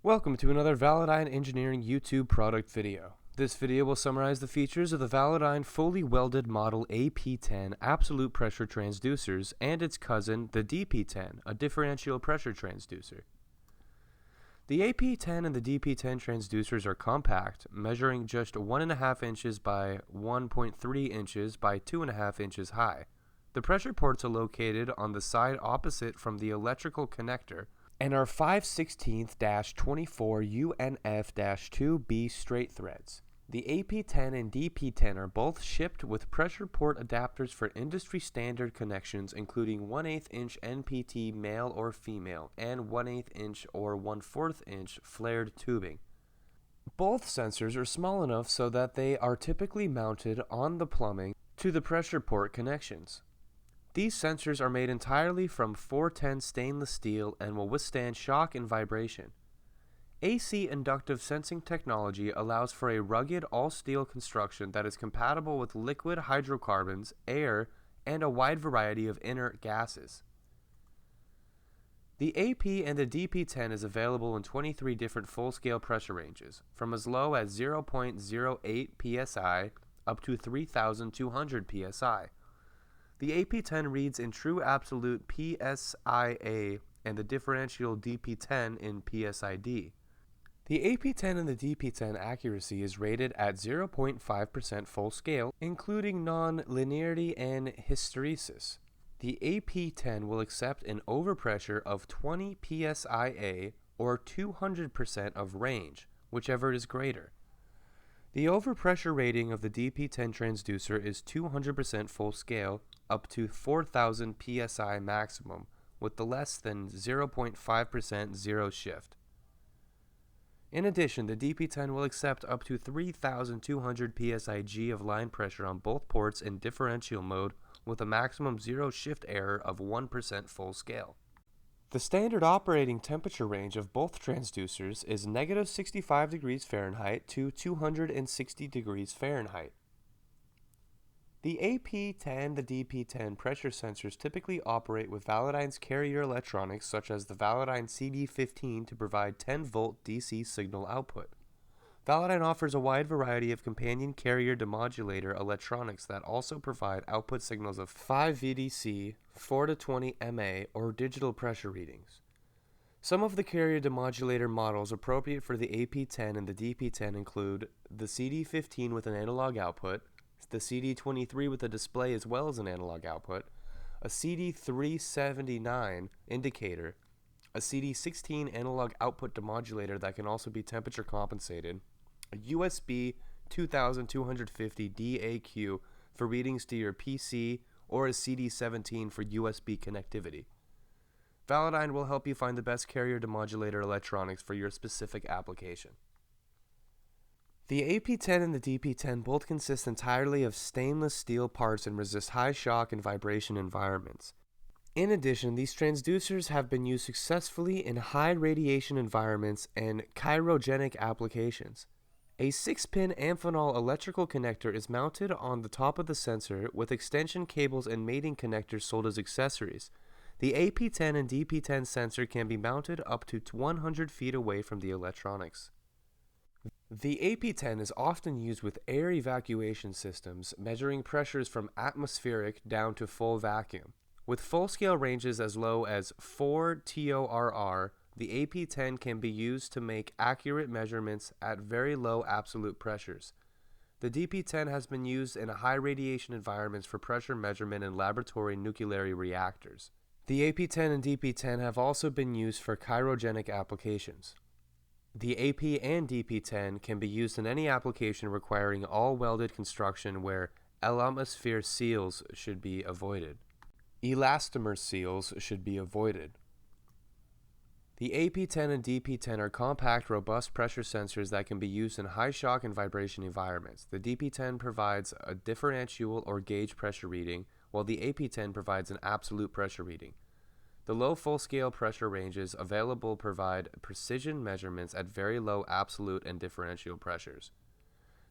Welcome to another Validyne Engineering YouTube product video. This video will summarize the features of the Validyne fully welded model AP10 absolute pressure transducers and its cousin, the DP10, a differential pressure transducer. The AP10 and the DP10 transducers are compact, measuring just 1.5 inches by 1.3 inches by 2.5 inches high. The pressure ports are located on the side opposite from the electrical connector and are 5/16-24 UNF-2B straight threads. The AP10 and DP10 are both shipped with pressure port adapters for industry standard connections, including 1/8 inch NPT male or female and 1/8 inch or 1/4 inch flared tubing. Both sensors are small enough so that they are typically mounted on the plumbing to the pressure port connections. These sensors are made entirely from 410 stainless steel and will withstand shock and vibration. AC inductive sensing technology allows for a rugged all-steel construction that is compatible with liquid hydrocarbons, air, and a wide variety of inert gases. The AP and the DP10 is available in 23 different full-scale pressure ranges, from as low as 0.08 psi up to 3,200 psi. The AP10 reads in true absolute PSIA and the differential DP10 in PSID. The AP10 and the DP10 accuracy is rated at 0.5% full scale, including non-linearity and hysteresis. The AP10 will accept an overpressure of 20 PSIA or 200% of range, whichever is greater. The overpressure rating of the DP10 transducer is 200% full scale up to 4,000 psi maximum, with the less than 0.5% zero shift. In addition, the DP10 will accept up to 3,200 psig of line pressure on both ports in differential mode with a maximum zero shift error of 1% full scale. The standard operating temperature range of both transducers is -65 degrees Fahrenheit to 260 degrees Fahrenheit. The AP10, the DP10 pressure sensors typically operate with Validyne's carrier electronics such as the Validyne CD15 to provide 10-volt DC signal output. Validyne offers a wide variety of companion CarriertoModulator electronics that also provide output signals of 5 VDC, 4 to 20 MA, or digital pressure readings. Some of the CarriertoModulator models appropriate for the AP10 and the DP10 include the CD15 with an analog output, the CD23 with a display as well as an analog output, a CD379 indicator, a CD16 analog output demodulator that can also be temperature compensated, a USB 2250 DAQ for readings to your PC, or a CD17 for USB connectivity. Validyne will help you find the best CarriertoModulator electronics for your specific application. The AP10 and the DP10 both consist entirely of stainless steel parts and resist high shock and vibration environments. In addition, these transducers have been used successfully in high radiation environments and cryogenic applications. A 6-pin Amphenol electrical connector is mounted on the top of the sensor with extension cables and mating connectors sold as accessories. The AP10 and DP10 sensor can be mounted up to 100 feet away from the electronics. The AP10 is often used with air evacuation systems, measuring pressures from atmospheric down to full vacuum. With full-scale ranges as low as 4 TORR, the AP10 can be used to make accurate measurements at very low absolute pressures. The DP10 has been used in high radiation environments for pressure measurement in laboratory nuclear reactors. The AP10 and DP10 have also been used for cryogenic applications. The AP and DP10 can be used in any application requiring all-welded construction where atmosphere seals should be avoided. Elastomer seals should be avoided. The AP10 and DP10 are compact, robust pressure sensors that can be used in high shock and vibration environments. The DP10 provides a differential or gauge pressure reading, while the AP10 provides an absolute pressure reading. The low full-scale pressure ranges available provide precision measurements at very low absolute and differential pressures.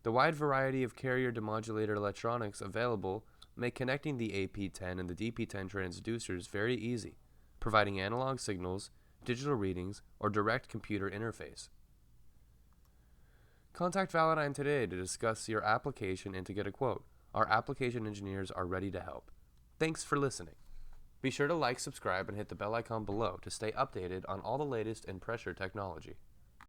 The wide variety of CarriertoModulator electronics available make connecting the AP10 and the DP10 transducers very easy, providing analog signals digital readings, or direct computer interface. Contact Validyne today to discuss your application and to get a quote. Our application engineers are ready to help. Thanks for listening. Be sure to like, subscribe, and hit the bell icon below to stay updated on all the latest in pressure technology.